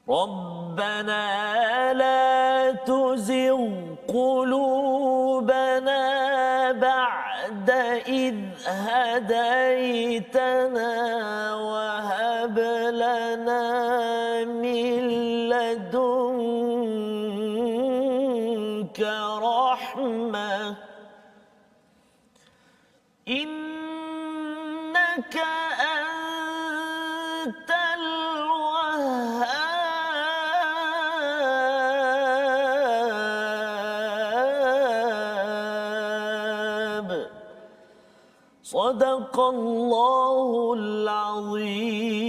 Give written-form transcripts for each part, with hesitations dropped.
ربنا لا تزغ قلوبنا بعد إذ هديتنا وهب لنا من لدنك رحمة إنك أنت الوهاب صدق الله العظيم.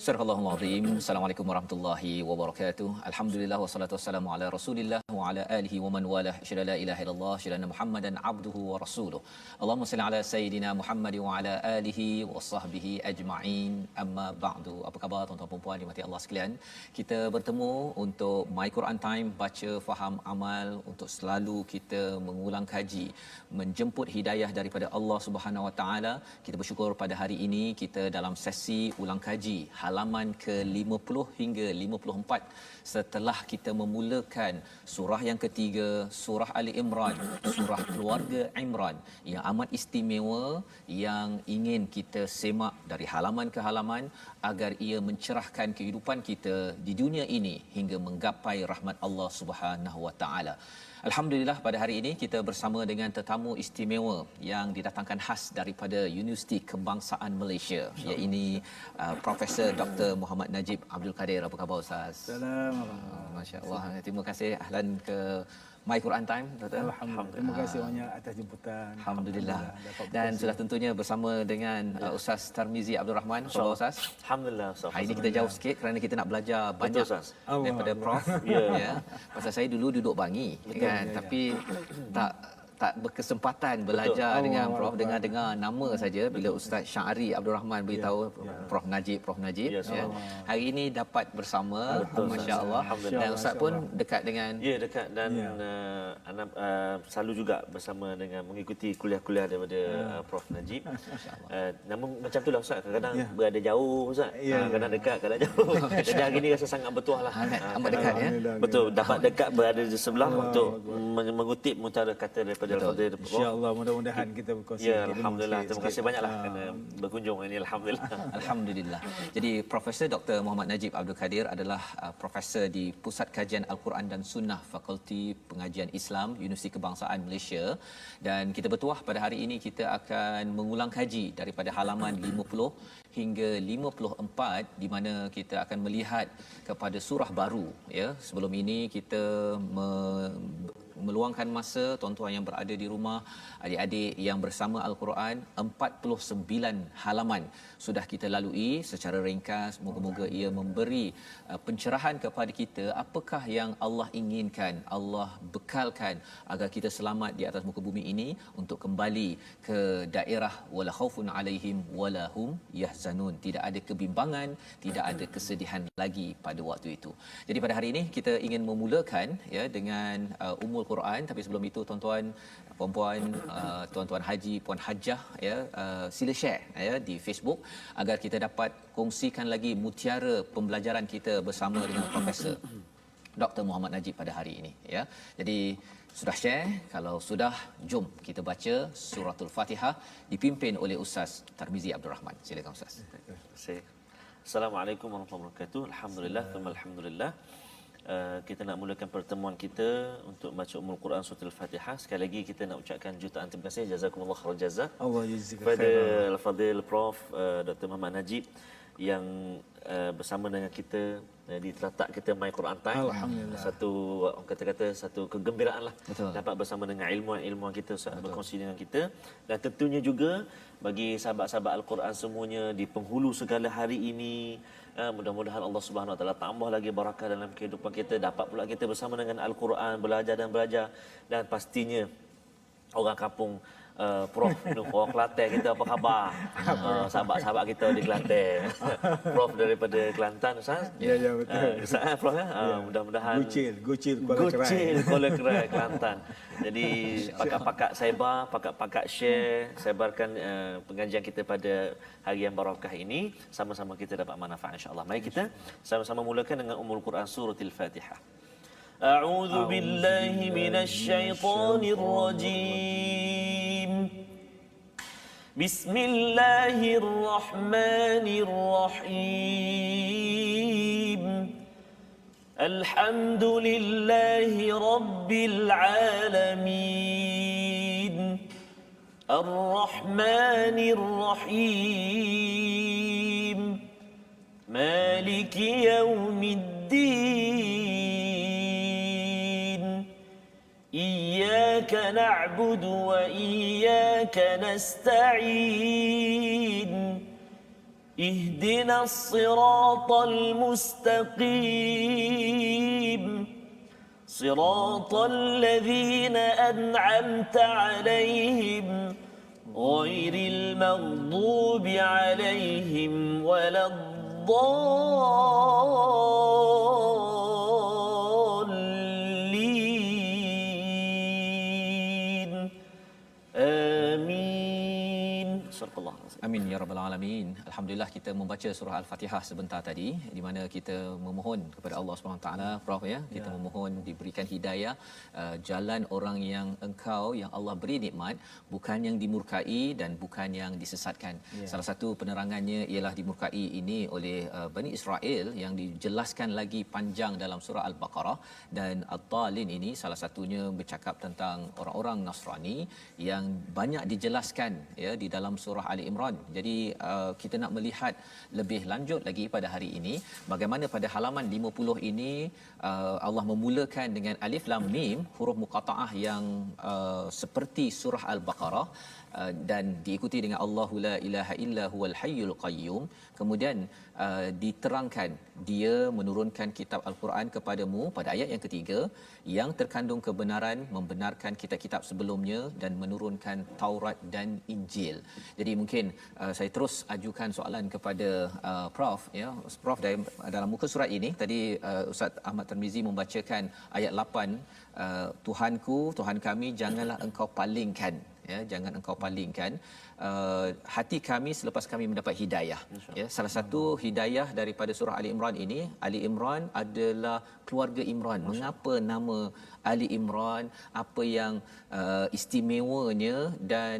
Surah Al-Azim. Assalamualaikum warahmatullahi wabarakatuh. Alhamdulillah wassalatu wassalamu ala Rasulillah wa ala alihi wa man walah. Syada la ilaha illallah, syada Muhammadan abduhu wa rasuluh. Allahumma salli ala sayidina Muhammad wa ala alihi wa sahbihi ajma'in. Amma ba'du. Apa khabar tuan-tuan dan puan dimati Allah sekalian? Kita bertemu untuk My Quran Time, baca, faham, amal, untuk selalu kita mengulang kaji, menjemput hidayah daripada Allah Subhanahu wa taala. Kita bersyukur pada hari ini kita dalam sesi ulang kaji halaman ke-50 hingga 54 setelah kita memulakan surah yang ketiga, surah Ali Imran, surah keluarga Imran yang amat istimewa, yang ingin kita semak dari halaman ke halaman agar ia mencerahkan kehidupan kita di dunia ini hingga menggapai rahmat Allah Subhanahu wa taala. Alhamdulillah, pada hari ini kita bersama dengan tetamu istimewa yang didatangkan khas daripada Universiti Kebangsaan Malaysia, iaitu Profesor Dr. Muhammad Najib Abdul Kadir. Apa khabar Ustaz? Assalamualaikum. Masya-Allah. Terima kasih, ahlan ke My Quran Time, Dr. Alhamdulillah. Terima kasih banyak atas jemputan. Alhamdulillah. Dan sudah tentunya bersama dengan Ustaz Tarmizi Abdul Rahman. Apa khabar Ustaz? Alhamdulillah Ustaz. Hari ini kita jauh sikit kerana kita nak belajar banyak Ustaz. daripada Prof. Ya. Pasal saya dulu duduk Bangi, kan, tapi tak berkesempatan belajar dengan Prof, dengar nama saja bila Ustaz Syari Abdul Rahman beritahu Prof Najib. Ya. Hari ini dapat bersama, masya-Allah. Dan Ustaz pun dekat dengan dekat dan selalu juga bersama dengan mengikuti kuliah-kuliah daripada Prof Najib. Namun macam itulah Ustaz, kadang-kadang berada jauh Ustaz. Kadang dekat, kadang jauh. Jadi hari ini rasa sangat bertuah lah. amat dekat ya. Betul, dapat dekat berada di sebelah untuk mengutip mutara kata daripada Al-Fadhil. InsyaAllah mudah-mudahan kita berkongsi. Ya, alhamdulillah. Terima kasih banyaklah kerana berkunjung ini, alhamdulillah. Alhamdulillah. Jadi Profesor Dr. Muhammad Najib Abdul Kadir adalah profesor di Pusat Kajian Al-Quran dan Sunnah Fakulti Pengajian Islam Universiti Kebangsaan Malaysia, dan kita bertuah pada hari ini kita akan mengulang kaji daripada halaman 50 hingga 54 di mana kita akan melihat kepada surah baru ya. Sebelum ini kita meluangkan masa tuan-tuan yang berada di rumah, adik-adik yang bersama Al-Quran, 49 halaman sudah kita lalui secara ringkas. Moga-moga ia memberi pencerahan kepada kita apakah yang Allah inginkan, Allah bekalkan agar kita selamat di atas muka bumi ini untuk kembali ke daerah wala khaufun alaihim wala hum yahzanun. Tidak ada kebimbangan, tidak ada kesedihan lagi pada waktu itu. Jadi pada hari ini kita ingin memulakan ya dengan Ummul Quran, tapi sebelum itu tuan-tuan, puan-puan, tuan-tuan haji, puan hajah ya, sila share ya di Facebook agar kita dapat kongsikan lagi mutiara pembelajaran kita bersama dengan Profesor Dr. Muhammad Najib pada hari ini ya. Jadi sudah share? Kalau sudah, jom kita baca suratul Fatihah dipimpin oleh Ustaz Tarmizi Abdul Rahman. Silakan Ustaz. Terima kasih. Assalamualaikum warahmatullahi wabarakatuh. Alhamdulillah, alhamdulillah. Kita nak mulakan pertemuan kita untuk baca Ummul Quran Surah Al-Fatihah. Sekali lagi kita nak ucapkan jutaan terima kasih, jazakumullah khairan jazak, Allah jazika kepada khairan. Al-Fadhil Prof Dr. Muhammad Najib yang bersama dengan kita di telatak kita My Quran Time. Alhamdulillah. Satu orang kata satu kegembiraan lah. Betul. Dapat bersama dengan ilmuwan kita, Ustaz berkongsi dengan kita, dan tentunya juga bagi sahabat-sahabat Al-Quran semuanya di penghulu segala hari ini. Mudah-mudahan Allah Subhanahu Wa Taala tambah lagi barakah dalam kehidupan kita, dapat pula kita bersama dengan Al-Quran, belajar, dan pastinya orang kampung Prof Nuh, orang Kelantan kita apa khabar? Sahabat-sahabat kita di Kelantan. Prof daripada Kelantan, Ustaz. Ya, betul. Ustaz, Prof ya. Mudah-mudahan Gucil Kuala Kerai. Gucil Kuala Kerai, Kelantan. Jadi pakak-pakak sebar, pakak-pakak share, sebarkan pengajian kita pada hari yang barakah ini, sama-sama kita dapat manfaat insya-Allah. Mari kita sama-sama mulakan dengan Ummul Quran suratul Fatihah. A'udzu billahi minasy syaithanir rajim. Bismillahirrahmanirrahim. Alhamdulillahi rabbil alamin. Ar-Rahmanir Rahim. Maliki yaumiddin. إياك نعبد وإياك نستعين اهدنا الصراط المستقيم صراط الذين أنعمت عليهم غير المغضوب عليهم ولا Amin ya rabbal alamin. Alhamdulillah kita membaca surah Al-Fatihah sebentar tadi di mana kita memohon kepada Allah Subhanahu taala, Prof ya, kita memohon diberikan hidayah jalan orang yang engkau yang Allah beri nikmat, bukan yang dimurkai dan bukan yang disesatkan. Salah satu penerangannya ialah dimurkai ini oleh Bani Israel yang dijelaskan lagi panjang dalam surah Al-Baqarah, dan At-Talin ini salah satunya bercakap tentang orang-orang Nasrani yang banyak dijelaskan ya di dalam surah Ali Imran. Jadi kita nak melihat lebih lanjut lagi pada hari ini bagaimana pada halaman 50 ini Allah memulakan dengan alif lam mim, huruf muqataah yang seperti surah Al-Baqarah, dan diikuti dengan Allahu la ilaha illa huwal hayyul qayyum. Kemudian diterangkan dia menurunkan kitab Al-Quran kepadamu pada ayat yang ketiga yang terkandung kebenaran, membenarkan kitab-kitab sebelumnya dan menurunkan Taurat dan Injil. Jadi mungkin saya terus ajukan soalan kepada Prof ya. Prof, dalam muka surat ini tadi Ustaz Ahmad Tarmizi membacakan ayat 8, Tuhanku, Tuhan kami, janganlah engkau palingkan ya, jangan engkau palingkan hati kami selepas kami mendapat hidayah ya. Salah satu hidayah daripada surah Ali Imran ini, Ali Imran adalah keluarga Imran. Mengapa nama Ali Imran, apa yang istimewanya, dan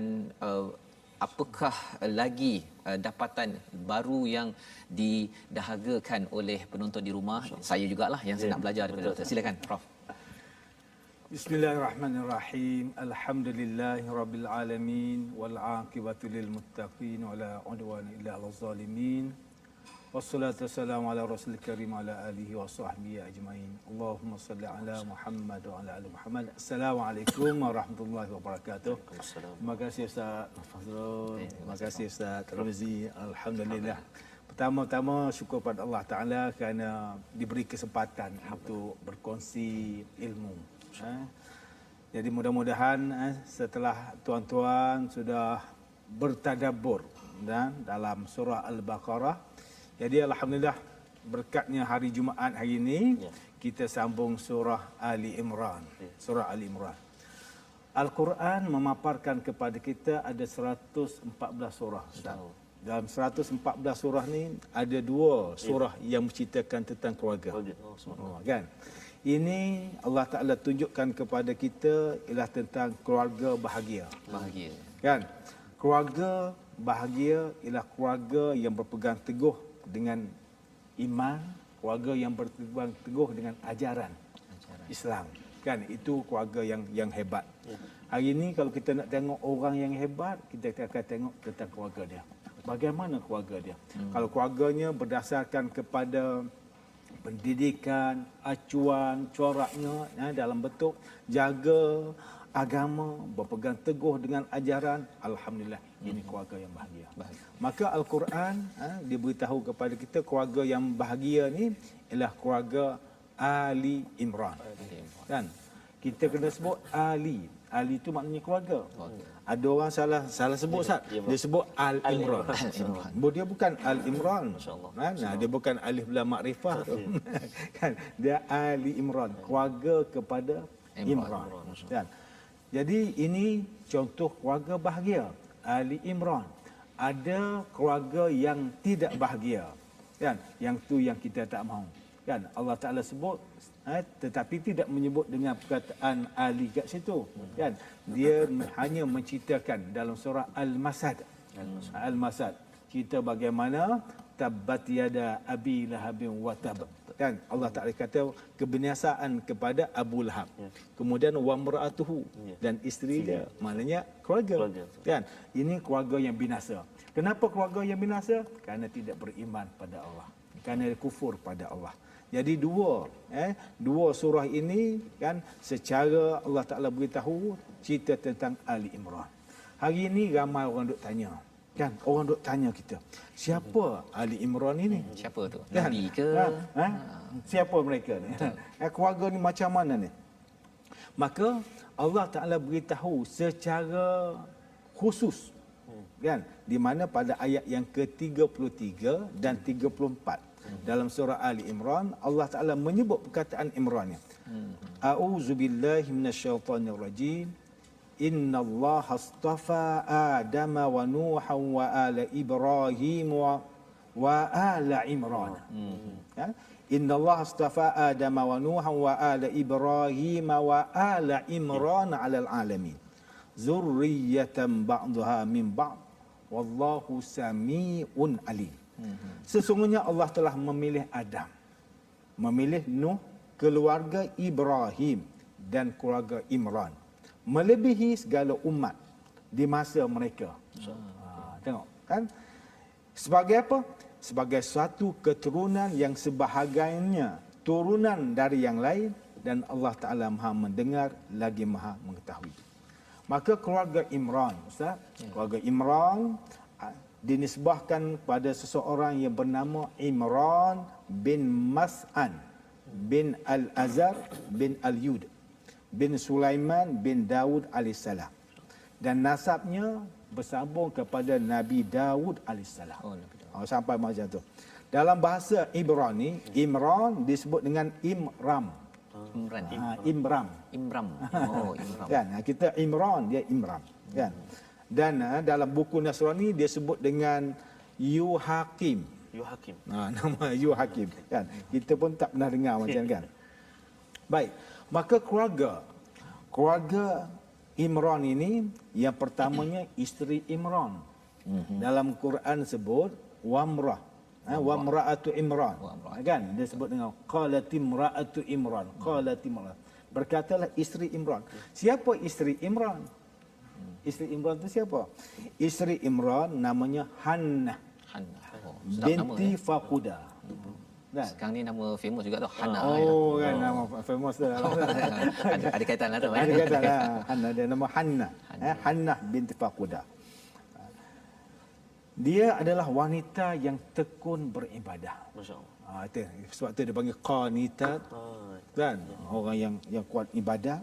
apakah lagi dapatan baru yang didahagakan oleh penonton di rumah? Saya jugalah yang saya nak belajar daripada doktor. Silakan Prof. Bismillahirrahmanirrahim. Alhamdulillahirabbil alamin wal aqibatu lil muttaqin wala udwana illa 'alal zalimin. Wassalatu wassalamu ala rasulil karim wa ala alihi wa sahbihi ajmain. Allahumma salli ala Muhammad wa ala ali Muhammad. Assalamualaikum warahmatullahi wabarakatuh. Terima kasih Ustaz Fazrul. Terima kasih Ustaz Tarmizi. Alhamdulillah. Pertama-tama syukur pada Allah Taala kerana diberi kesempatan untuk berkongsi ilmu. Jadi mudah-mudahan setelah tuan-tuan sudah bertadabbur dalam surah Al-Baqarah, jadi alhamdulillah berkatnya hari Jumaat hari ini kita sambung surah Ali Imran. Surah Ali Imran. Al-Quran memaparkan kepada kita ada 114 surah. Dalam 114 surah ni ada 2 surah yang menceritakan tentang keluarga. Kan? Ini Allah Ta'ala tunjukkan kepada kita ialah tentang keluarga bahagia. Kan? Keluarga bahagia ialah keluarga yang berpegang teguh dengan iman, keluarga yang berpegang teguh dengan ajaran Islam. Kan? Itu keluarga yang hebat. Hari ini kalau kita nak tengok orang yang hebat, kita akan tengok tentang keluarga dia. Bagaimana keluarga dia? Kalau keluarganya berdasarkan kepada pendidikan, acuan, coraknya dalam bentuk jaga agama, berpegang teguh dengan ajaran, alhamdulillah ini keluarga yang bahagia. Maka Al-Quran diberitahu kepada kita keluarga yang bahagia ni ialah keluarga Ali Imran. Kan? kita kena sebut Ali. Ali itu maknanya keluarga. Ada orang salah sebut Ustaz. Dia sebut Al-Imran. Dia bukan Al-Imran. Nah, dia bukan alif lam makrifah tu. Kan? Dia Ali Imran, keluarga kepada Imran. Kan? Jadi ini contoh keluarga bahagia, Ali Imran. Ada keluarga yang tidak bahagia. Kan? Yang tu yang kita tak mahu. Kan? Allah Taala sebut tetapi tidak menyebut dengan perkataan Ali kat situ, kan? Dia hanya menceritakan dalam surah Al-Masad. Al-Masad cerita bagaimana tabbat yada abi lahabin wa tab, kan? Allah Taala kata kebinasaan kepada Abu Lahab, kemudian wa mar'atuhu, dan isteri dia, maknanya keluarga, kan? Ini keluarga yang binasa. Kenapa keluarga yang binasa? Kerana tidak beriman pada Allah, kerana kufur pada Allah. Jadi dua surah ini, kan, secara Allah Taala beritahu cerita tentang Ali Imran. Hari ini ramai orang duk tanya, kan? Orang duk tanya kita, siapa Ali Imran ini? Siapa tu? Kan? Nabi ke? Siapa mereka ni? Keluarga ni macam mana ni? Maka Allah Taala beritahu secara khusus, kan, di mana pada ayat yang ke-33 dan 34 dalam surah Ali Imran, Allah Taala menyebut perkataan Imran ni. A'udzubillahi minasyaitonirrajim. Innallaha astafa Adama wa Nuhan wa ala Ibrahim wa ala Imran. Ya? Innallaha astafa Adama wa Nuhan wa ala Ibrahim wa ala Imran 'alal alamin. Zurriyatan ba'daha min ba'd. Wallahu sami'un alim. Sesungguhnya Allah telah memilih Adam, memilih Nuh, keluarga Ibrahim dan keluarga Imran, melebihi segala umat di masa mereka. Tengok, kan? Sebagai apa? Sebagai suatu keturunan yang sebahagiannya turunan dari yang lain, dan Allah Ta'ala Maha mendengar lagi Maha mengetahui. Maka keluarga Imran, Ustaz, keluarga Imran dinisbahkan pada seseorang yang bernama Imran bin Mas'an bin Al-Azhar bin Al-Yud bin Sulaiman bin Daud alaihissalam, dan nasabnya bersambung kepada Nabi Daud alaihissalam. Sampai macam tu. Dalam bahasa Ibrani, Imran disebut dengan Imram. Imram. Imram. Oh, Imram. Kan? Kita Imran, dia Imram. Kan? Dan dalam buku Nasrani dia sebut dengan Yuhakim. Nama Yuhakim, kan? Kita pun tak pernah dengar macam, kan? Baik. Maka keluarga Imran ini, yang pertamanya isteri Imran. Dalam Quran sebut Wamrah. Wamra'atu Imran. Kan? Dia sebut dengan Qalatimra'atu Imran. Qalatimra'atu. Berkatalah isteri Imran. Siapa isteri Imran? Isteri Imran tu siapa? Isteri Imran namanya Hannah. Binti Faquda. Kan? Sekarang ni nama famous juga tu, Hannah. Kan, nama famous tu. Ada kaitan lah tu. Ada kaitan lah. Hannah, dia nama Hannah. Hannah binti Faquda. Dia adalah wanita yang tekun beribadah. Masya-Allah. Sebab tu dia panggil qanitat. Kan? Orang yang kuat ibadah.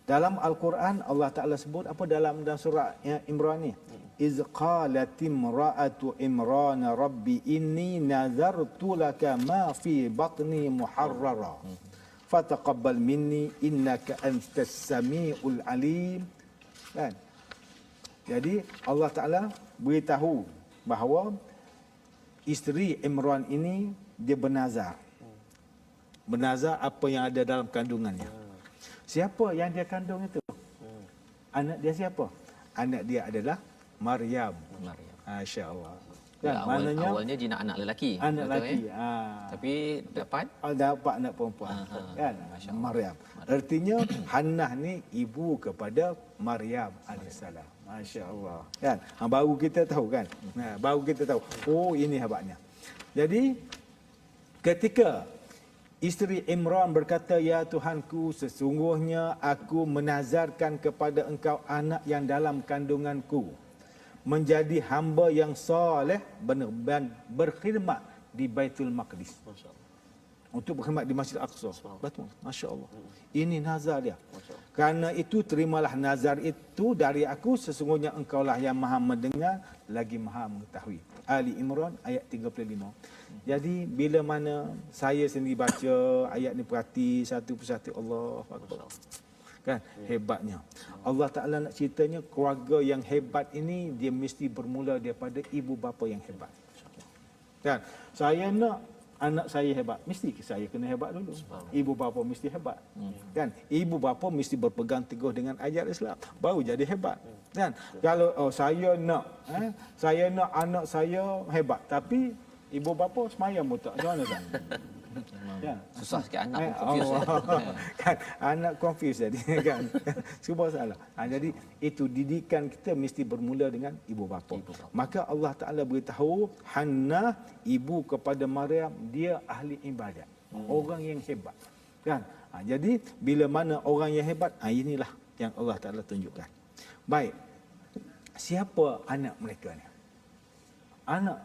Dalam Al-Quran Allah Ta'ala sebut apa dalam surah Imran ni? Iz qalatimra'atu Imran rabbi inni nazartu laka ma fi batni muharrara fataqabbal minni innaka antas samiul alim. Kan? Jadi Allah Ta'ala beritahu bahawa isteri Imran ini dia bernazar. Bernazar apa yang ada dalam kandungannya. Siapa yang dia kandung itu? Anak dia siapa? Anak dia adalah Maryam. Masya-Allah. Ya, awalnya dia nak anak lelaki. Anak lelaki. Tapi dapat anak perempuan. Kan? Maryam. Artinya Hannah ni ibu kepada Maryam alaihissalam. Masya-Allah. Kan? Baru kita tahu, kan? Baru kita tahu. Oh, ini hebatnya. Jadi ketika isteri Imran berkata, "Ya Tuhanku, sesungguhnya aku menazarkan kepada engkau anak yang dalam kandunganku menjadi hamba yang soleh berkhidmat di Baitul Maqdis." Untuk berkhidmat di Masjid Al-Aqsa. Betul. Masya-Allah. Ini nazar dia. Kerana itu terimalah nazar itu dari aku, sesungguhnya engkaulah yang maha mendengar lagi maha mengetahui. Ali Imran ayat 35. Jadi bila mana saya sendiri baca ayat ni, perhati satu persatu, Allah Akbar. Kan hebatnya Allah Ta'ala nak ceritanya keluarga yang hebat ini dia mesti bermula daripada ibu bapa yang hebat. Kan saya nak anak saya hebat, mesti saya kena hebat dulu. Ibu bapa mesti hebat. Kan ibu bapa mesti berpegang teguh dengan ajaran Islam baru jadi hebat. Kan kalau saya nak anak saya hebat tapi ibu bapa semayang pun tak, macam mana tak? Ya. Susah sikit anak pun confuse. Kan anak confuse jadi kan. Semua salah. Jadi itu didikan kita mesti bermula dengan ibu bapa. Maka Allah Taala beritahu Hannah ibu kepada Maryam dia ahli ibadat. Orang yang hebat. Kan? Jadi bila mana orang yang hebat, inilah yang Allah Taala tunjukkan. Baik. Siapa anak mereka ni? Anak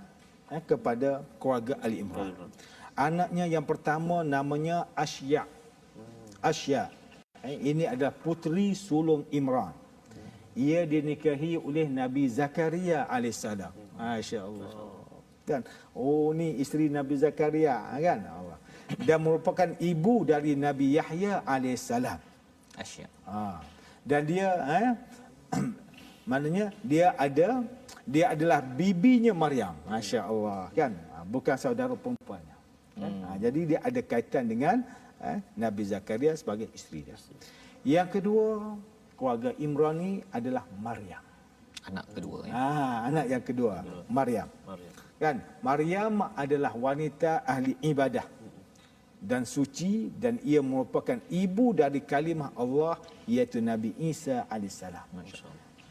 kepada keluarga Ali Imran. Anaknya yang pertama namanya Asya. Asya. Ini adalah puteri sulung Imran. Ia dinikahi oleh Nabi Zakaria alaihissalam. Masya-Allah. Kan? Oh ni isteri Nabi Zakaria kan? Allah. Dan merupakan ibu dari Nabi Yahya alaihissalam. Asya. Dan dia maknanya dia adalah bibinya Maryam. Masya-Allah kan? Bukan saudara perempuannya. Jadi dia ada kaitan dengan Nabi Zakaria sebagai isteri dia. Yang kedua, keluarga Imran ni adalah Maryam. Anak kedua. Anak yang kedua, Maryam. Kan? Maryam adalah wanita ahli ibadah dan suci dan ia merupakan ibu dari kalimah Allah iaitu Nabi Isa alaihissalam.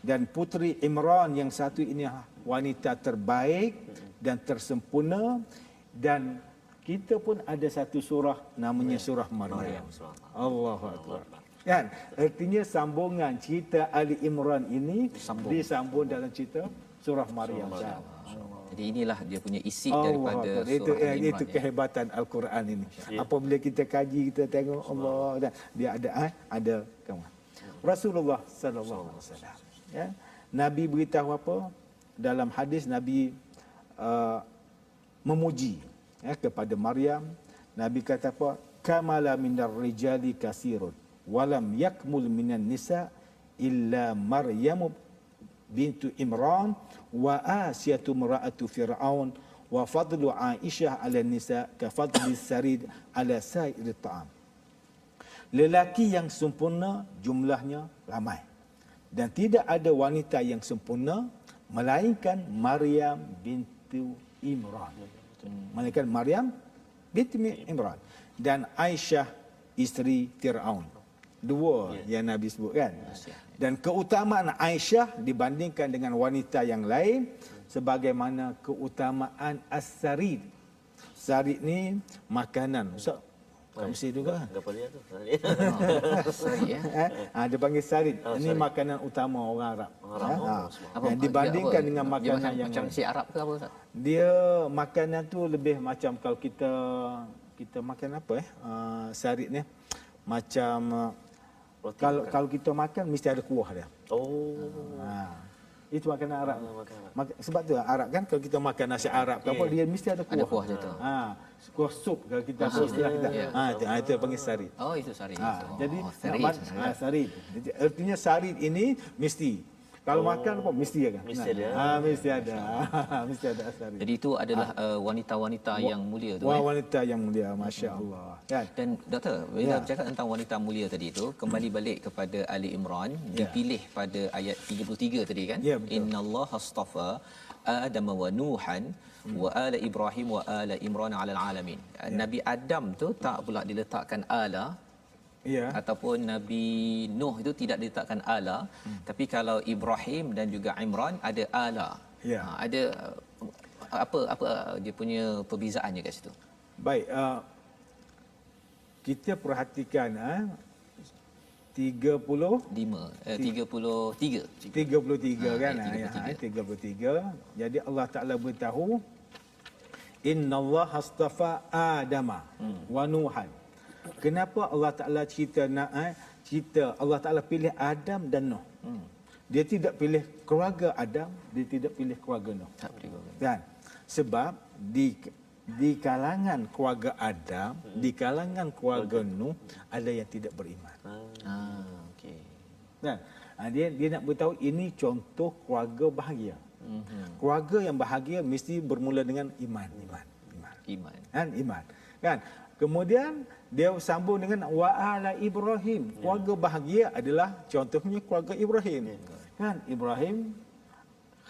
Dan puteri Imran yang satu ini wanita terbaik dan tersempurna, dan kita pun ada satu surah namanya surah Maryam. Allahu Akbar. Kan? Artinya sambungan cerita Ali Imran ini disambung dalam cerita surah Maryam. Jadi inilah dia punya isi daripada surah Al-Imran. Itu kehebatan Al-Quran ini. Apabila kita kaji, kita tengok Allah dan dia ada kawan. Rasulullah sallallahu alaihi wasallam. Ya. Nabi beritahu apa? Dalam hadis Nabi memuji kepada Maryam. Nabi kata apa? Kamala minar rijali kasirun walam yakmul minan nisa illa Maryam bintu Imran wa Asiyatu mar'atu Fir'aun wa fadlu Aisyah 'ala nisa ka fadli sarid 'ala sa'iri ta'am. Lelaki yang sempurna jumlahnya ramai dan tidak ada wanita yang sempurna melainkan Maryam bintu Imran. Melainkan Maryam binti Imran dan Aisyah isteri Fir'aun. Dua yang Nabi sebut kan. Dan keutamaan Aisyah dibandingkan dengan wanita yang lain sebagaimana keutamaan as-sarid. Sarid ni makanan. Ustaz, kamu mesti juga. Apa dia tu? Sarid ya. Dia panggil sarid. Ini makanan utama orang Arab. Yang dibandingkan dengan makanan yang macam si Arab ke apa Ustaz? Dia makanan tu lebih macam kalau kita makan apa sarid ni macam kalau kita makan mesti ada kuah dia. Itu makanan Arab. Sebab tu Arab kan kalau kita makan nasi Arab apa dia mesti ada kuah. Ada kuah dia tu. Kuah sup kalau kita istilah kita. Itu panggil sarid. Oh itu sarid. Jadi sarid. Jadi artinya sarid ini mesti kalau makan apa mesti ada. Mesti ada. Mesti ada. Mesti ada sarid. Jadi itu adalah wanita-wanita yang mulia tu. Wanita yang mulia, masya-Allah. Kan? Dan doktor, bila bercakap tentang wanita mulia tadi itu, kembali balik kepada Ali Imran, dipilih pada ayat 33 tadi kan? Innallaha astafa Adam wa Nuhan wa ala Ibrahim wa ala Imran 'alal alamin. Nabi Adam tu tak pula diletakkan ala ataupun Nabi Nuh itu tidak diletakkan ala, tapi kalau Ibrahim dan juga Imran ada ala. Ada apa dia punya perbezaannya kat situ? Baik, kita perhatikan 33 kan 33. Jadi Allah Taala beritahu innallaha astafa Adama wa Nuhan. Kenapa Allah Taala Allah Ta'ala pilih Adam dan Nuh. Dia tidak pilih keluarga Adam, dia tidak pilih keluarga Nuh. Kan? Sebab di kalangan keluarga Adam, di kalangan keluarga Nuh ada yang tidak beriman. Okey. Kan? Dia nak beritahu ini contoh keluarga bahagia. Keluarga yang bahagia mesti bermula dengan iman. Kan? Iman. Kan? Kemudian dia sambung dengan wa'ala Ibrahim. Keluarga bahagia adalah contohnya keluarga Ibrahim. Kan? Ibrahim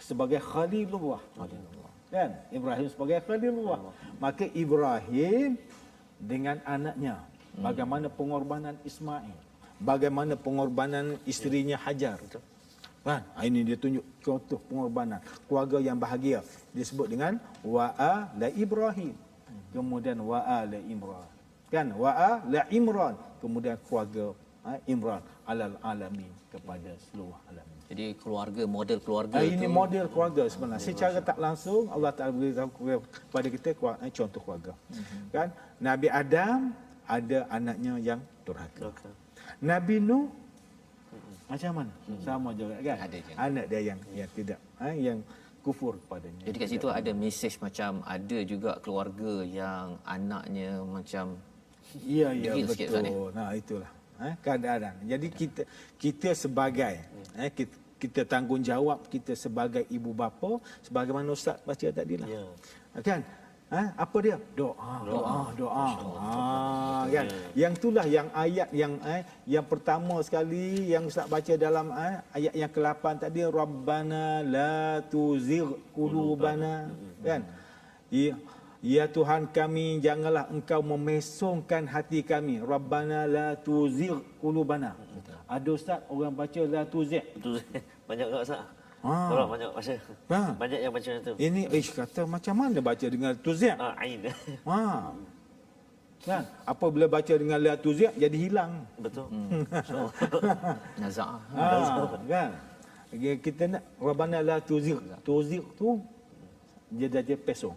sebagai Khalilullah. Kan? Ibrahim sebagai Khalilullah. Maka Ibrahim dengan anaknya, bagaimana pengorbanan Ismail, bagaimana pengorbanan isterinya Hajar. Kan? Ini dia tunjuk contoh pengorbanan keluarga yang bahagia. Disebut dengan wa'ala Ibrahim. Kemudian wa'ala Imran. Kan? Wa'ala Imran. Kemudian keluarga Imran alal alamin, kepada seluruh alamin. Jadi model keluarga Ini model keluarga sebenarnya. Secara tak langsung Allah Taala beritahu kepada kita contoh keluarga. Kan? Nabi Adam ada anaknya yang durhaka. Nabi Nuh macam mana? Sama juga kan? Anak dia yang tidak yang kufur padanya. Jadi kat situ ada mesej macam ada juga keluarga yang anaknya macam ya betul. Nah itulah keadaan. Jadi kita sebagai kita tanggungjawab kita sebagai ibu bapa, sebagaimana Ustaz baca tadi lah. Kan? Apa dia? Doa. Kan? Yang itulah yang ayat yang pertama sekali yang Ustaz baca dalam ayat yang ke-8 tadi, Rabbana la tuzigh qulubana. Kan? Ya Tuhan kami, janganlah engkau memesongkan hati kami. Rabbana la tuzigh qulubana. Ada Ustaz orang baca la tuzigh. Banyak tak Ustaz? Orang banyak baca. Banyak yang baca itu. Ini kata macam mana baca dengan tuzigh? Ain. Kan? Apabila baca dengan la tuzigh jadi hilang. Betul. nazar. Kan? Kita nak Rabbana la tuzigh. Tuzigh tu dia dah pesong.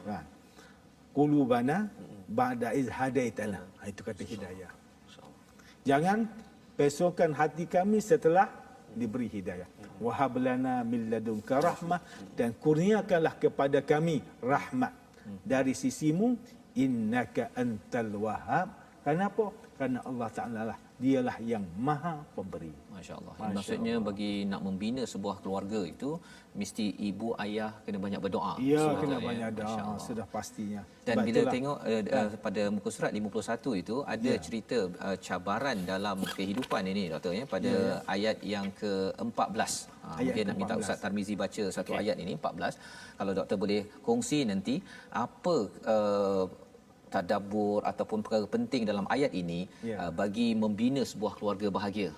Kan? Qulubana ba'da iz hadaitana. Itu kata hidayah. Jangan pesongkan hati kami setelah diberi hidayah. Wahab lana min ladunka rahmah, dan kurniakanlah kepada kami rahmat dari sisimu, innaka antal wahhab. Kenapa? Karena Allah Ta'ala lah, dialah yang maha pemberi. Masya-Allah. Maksudnya bagi nak membina sebuah keluarga itu mesti ibu ayah kena banyak berdoa. Ya, kena banyak doa, sudah pastinya. Dan sebab bila itulah, tengok pada muka surat 51 itu ada cerita cabaran dalam kehidupan ini doktor pada ayat yang ke-14. Mungkin nak minta Ustaz Tarmizi baca satu ayat ini 14. Kalau doktor boleh kongsi nanti apa tadabbur ataupun perkara penting dalam ayat ini bagi membina sebuah keluarga bahagia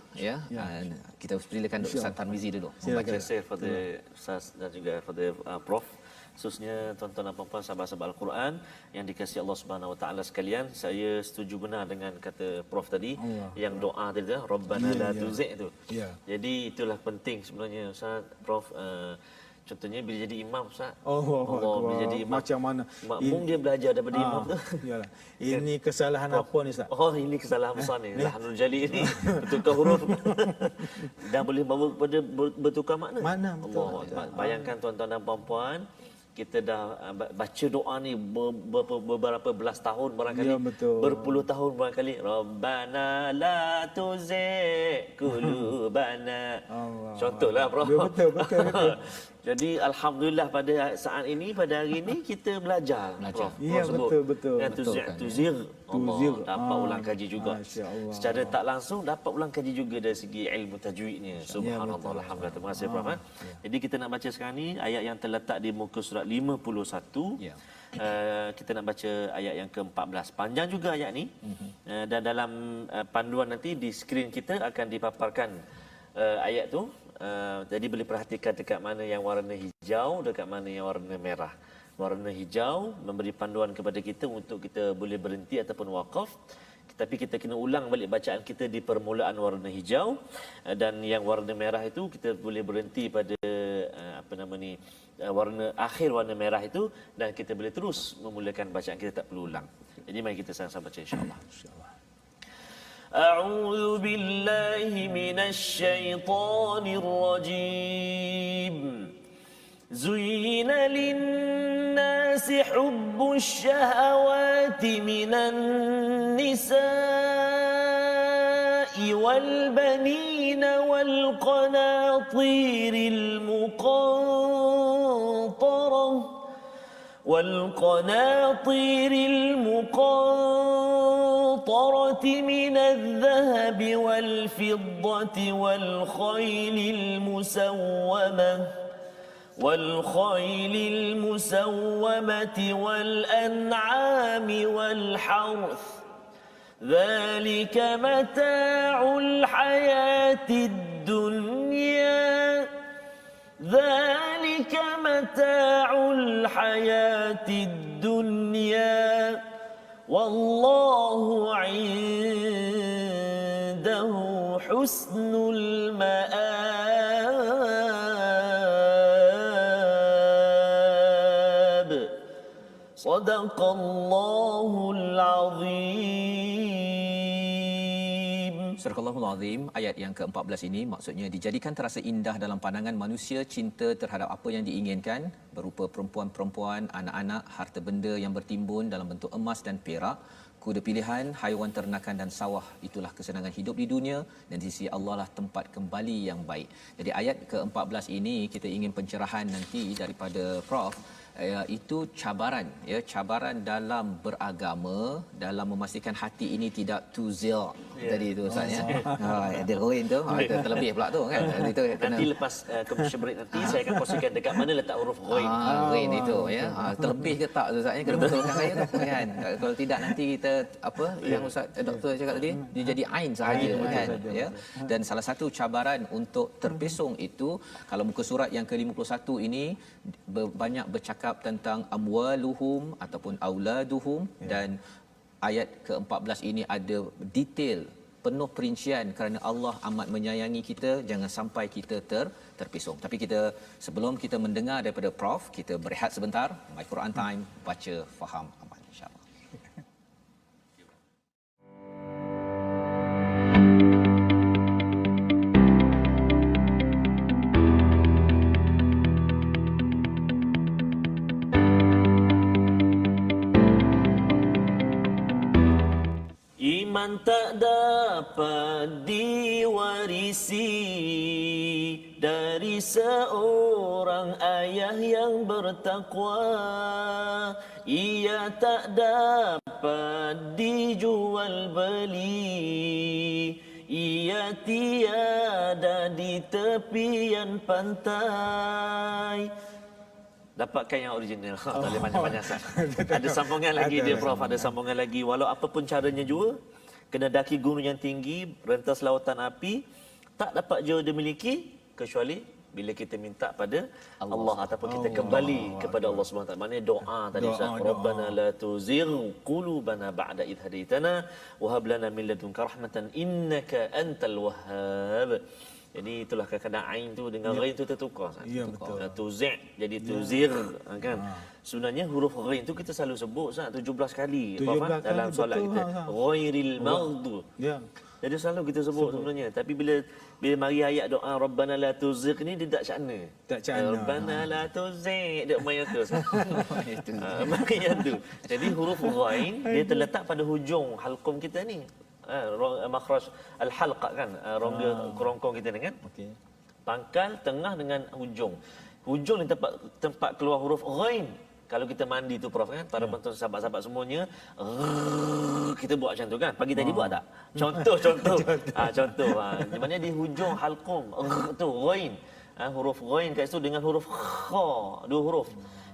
kita silakan Dr. Ustaz Tarmizi dulu membaca. Saya kepada Ustaz dan juga kepada Prof, khususnya tuan-tuan dan puan-puan sahabat-sahabat Al-Quran yang dikasihi Allah Subhanahu Wa Taala sekalian, saya setuju benar dengan kata Prof tadi yang doa tadi Rabbana la tuzigh tu. Jadi itulah penting sebenarnya Ustaz Prof. Contohnya bila jadi imam Ustaz. Bila jadi imam macam mana? Makmum dia belajar daripada imam tu. Yalah. Ini kesalahan apa ni Ustaz? Ini kesalahan besar ni. Lahnul jali ni bertukar huruf dan boleh bawa kepada bertukar makna. Betul. Bayangkan tuan-tuan dan puan-puan, kita dah baca doa ni beberapa belas tahun barangkali, berpuluh tahun barangkali. Rabbana la tuzigh qulubana. Contohlah Prof. Betul. Jadi alhamdulillah pada saat ini, pada hari ini kita belajar. Ya, betul. Tuzigh. Dapat ulang kaji juga. Secara tak langsung dapat ulang kaji juga dari segi ilmu tajwidnya. Subhanallah, alhamdulillah. Terima kasih Prof. Jadi kita nak baca sekarang ni ayat yang terletak di muka surat 51. Kita nak baca ayat yang ke-14. Panjang juga ayat ni. Dan dalam panduan nanti di skrin kita akan dipaparkan ayat tu. Jadi boleh perhatikan dekat mana yang warna hijau, dekat mana yang warna merah. Warna hijau memberi panduan kepada kita untuk kita boleh berhenti ataupun waqaf. Tapi kita kena ulang balik bacaan kita di permulaan warna hijau, dan yang warna merah itu kita boleh berhenti pada warna akhir warna merah itu, dan kita boleh terus memulakan bacaan kita, tak perlu ulang. Jadi mari kita sama-sama baca insya-Allah. أعوذ بالله من الشيطان الرجيم زين للناس حب الشهوات من النساء والبنين والقناطير المقنطرة من الذهب والفضة والخيل المسومة والأنعام والحرث ذلك متاع الحياة الدنيا والله عنده حسن المآب صدق الله العظيم. Surah Al-Allahul Azim ayat yang ke-14 ini maksudnya dijadikan terasa indah dalam pandangan manusia cinta terhadap apa yang diinginkan berupa perempuan-perempuan, anak-anak, harta benda yang bertimbun dalam bentuk emas dan perak, kuda pilihan, haiwan ternakan dan sawah. Itulah kesenangan hidup di dunia dan di sisi Allah lah tempat kembali yang baik. Jadi ayat ke-14 ini kita ingin pencerahan nanti daripada Prof. Itu cabaran, ya, cabaran dalam beragama, dalam memastikan hati ini tidak tuzil. Tadi tu Ustaz, ya. Ada roin tu, terlebih pula tu kan. Itu nanti lepas commercial break nanti saya akan kongsikan dekat mana letak huruf ghain. Ghain itu, ya. Terlebih ke tak tu Ustaz, ya, kena betulkan saya tu kan. Kalau tidak nanti kita apa yang Ustaz doktor cakap tadi, dia jadi ain sahaja kan, ya. Dan salah satu cabaran untuk terpesong itu kalau muka surat yang ke-51 ini banyak bercakap tentang amwaluhum ataupun auladuhum, dan ayat ke-14 ini ada detail penuh perincian kerana Allah amat menyayangi kita, jangan sampai kita terpesong. Tapi kita sebelum kita mendengar daripada Prof, kita berehat sebentar. My Quran Time, baca, faham, amal, insya-Allah. Iman tak dapat diwarisi dari seorang ayah yang bertakwa. Ia tak dapat dijual beli. Ia tiada di tepian pantai. Dapatkan yang original. Tak boleh banyak-banyak. Ada sambungan lagi dia Prof, ada sambungan lagi. Walau apapun caranya juga, kena daki gunung yang tinggi, rentas lautan api, tak dapat jauh dimiliki kecuali bila kita minta pada Allah ataupun kita kembali kepada Allah Subhanahu Wa Taala. Maknanya doa tadi Ustaz, Rabbana la tuzigh qulubana ba'da idh hadaitana wa hab lana min ladunka rahmatan innaka antal wahhab. Jadi itulah kadang-kadang ain tu dengan ghain tu tertukar. Ya, betul. Tuzi' jadi tuzir kan. Sebenarnya huruf ghain tu kita selalu sebut Ustaz 17 kali 17 dalam kali, solat betul, kita. Ghairil maghdub. Ya. Jadi selalu kita sebut sebenarnya. Tapi bila mari ayat doa Rabbana la tuzigh ni dia tak cakna. Tak cakna. Rabbana la tuzigh dia main tu. Itu. Main tu. Jadi huruf ghain dia terletak pada hujung halqum kita ni. Makhraj al-halqa kan, rongga kerongkong kita ni kan. Okey. Pangkal, tengah dengan hujung. Hujung ni tempat keluar huruf ghain. Kalau kita mandi tu Prof kan, para penonton sahabat-sahabat semuanya, kita buat macam tu kan. Pagi tadi buat tak? Contoh. Contoh. Di mana di hujung halqum tu ghain. Huruf ghain kat situ dengan huruf kha, dua huruf.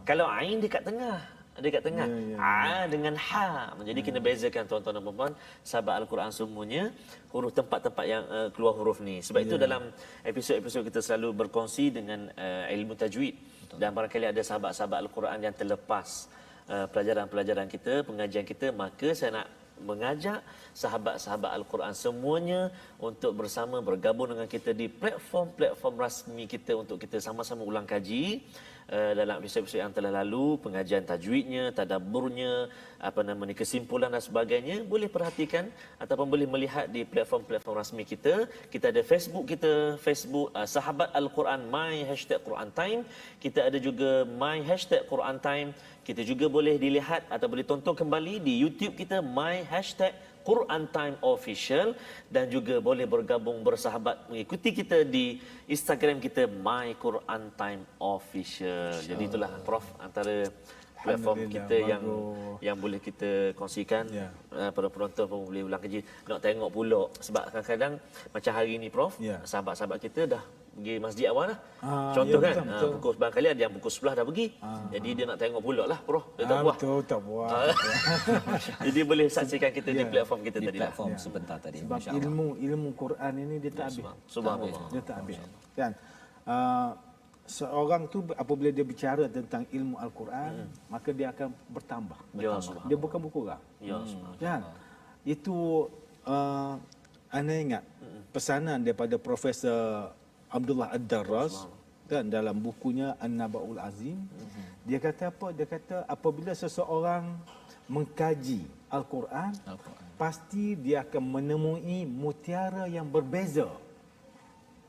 Kalau ain dekat tengah. Dengan ha. Jadi kena bezakan tuan-tuan dan puan-puan sahabat Al-Quran semuanya huruf tempat-tempat yang keluar huruf ni. Sebab itu dalam episod-episod kita selalu berkongsi dengan ilmu tajwid. Dan barangkali ada sahabat-sahabat Al-Quran yang terlepas pelajaran-pelajaran kita, pengajian kita, maka saya nak mengajak sahabat-sahabat Al-Quran semuanya untuk bersama bergabung dengan kita di platform-platform rasmi kita untuk kita sama-sama ulang kaji dalam episod-episod yang telah lalu, pengajian tajwidnya, tadabburnya, kesimpulan dan sebagainya. Boleh perhatikan ataupun boleh melihat di platform-platform rasmi kita. Kita ada Facebook kita, Facebook Sahabat Al-Quran My #QuranTime. Kita ada juga My #QuranTime. Kita juga boleh dilihat atau boleh tonton kembali di YouTube kita My Quran Time Official, dan juga boleh bergabung bersahabat mengikuti kita di Instagram kita My Quran Time Official. Jadi itulah Prof antara platform kita yang boleh kita kongsikan. Para penonton pun boleh ulang kaji nak tengok pula, sebab kadang-kadang macam hari ni Prof, sahabat-sahabat kita dah pergi masjid awal lah. Contoh kan, pukul barangkali ada yang pukul 11 dah pergi. Jadi dia nak tengok pula lah Prof. Dia tak puas. Betul, tak puas. Jadi boleh saksikan kita di platform kita di tadi platform sebentar tadi. Sebab ilmu Quran ini dia tak habis. Subhanallah. Dia tak habis. Kan? Seorang tu apabila dia bicara tentang ilmu Al-Quran, maka dia akan bertambah. Dia bukan berkurang. Kan? Itu anda ingat pesanan daripada Profesor Abdullah Ad-Darras kan, dalam bukunya An-Naba'ul Azim. Dia kata apa? Dia kata apabila seseorang mengkaji Al-Quran, pasti dia akan menemui mutiara yang berbeza.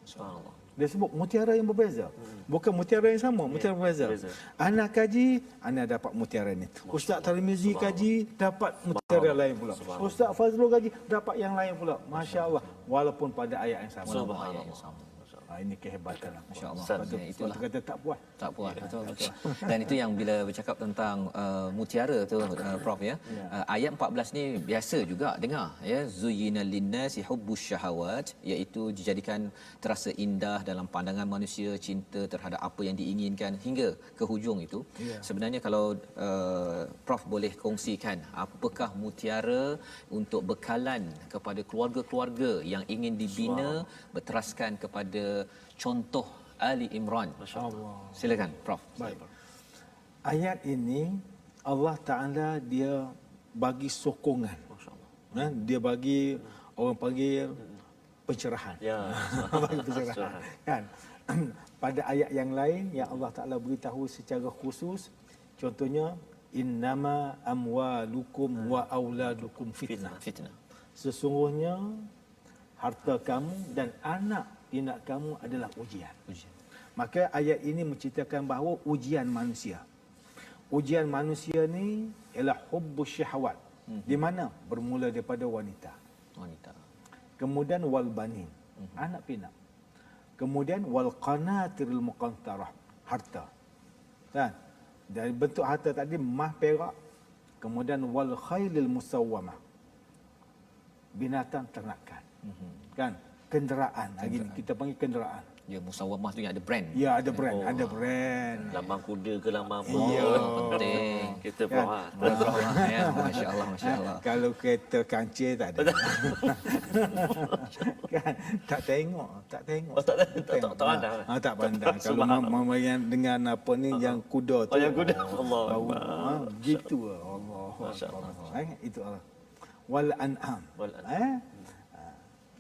Subhanallah. Dia sebut mutiara yang berbeza. Bukan mutiara yang sama, mutiara berbeza. Anak kaji, anak dapat mutiara ini. Ustaz Tarmizi kaji, dapat mutiara lain pula. Ustaz Fazrul kaji, dapat yang lain pula. Masya Allah. Walaupun pada ayat yang sama. Subhanallah. Ini kehebatan. Masya-Allah. Itulah kata tak puas. Tak puas, betul. Dan itu yang bila bercakap tentang mutiara tu Prof ya. Ayat 14 ni biasa juga dengar ya, zuyyina linnasi hubbus syahawat, iaitu dijadikan terasa indah dalam pandangan manusia cinta terhadap apa yang diinginkan hingga ke hujung itu. Sebenarnya kalau Prof boleh kongsikan apakah mutiara untuk bekalan kepada keluarga-keluarga yang ingin dibina berteraskan kepada contoh Ali Imran. Masya-Allah. Silakan Prof. Baik. Ayat ini Allah Taala dia bagi sokongan. Masya-Allah. Dia bagi orang panggil pencerahan. Ya. Bagi pencerahan. Kan? Pada ayat yang lain yang Allah Taala beritahu secara khusus, contohnya innama amwalukum wa auladukum fitnah. Sesungguhnya harta kamu dan anak pinak kamu adalah ujian. Maka ayat ini menceritakan bahawa ujian manusia. Ujian manusia ni ialah hubbus syahwat. Di mana? Bermula daripada wanita. Kemudian wal banin, anak pinak. Kemudian wal qanatiril muqantarah, harta. Kan? Dari bentuk harta tadi mah perak. Kemudian wal khailil musawwamah, binatang ternakan. Kan? Kenderaan. Lagi kita panggil kenderaan. Ya, musawwamah tu yang ada brand. Ya, ada brand, ada brand. Lambang kuda ke lambang apa? Ya, penting. Kita Kan? Ya, masya-Allah, masya-Allah. Kalau kereta kancil tak ada. Kan? Tak tengok. Tak pandang. Tak pandang. Kalau mama yang dengan apa ni yang kuda tu. Oh, yang kuda. Allah. Gitu Allah. Masya-Allah. Itu Allah. Wal an'am.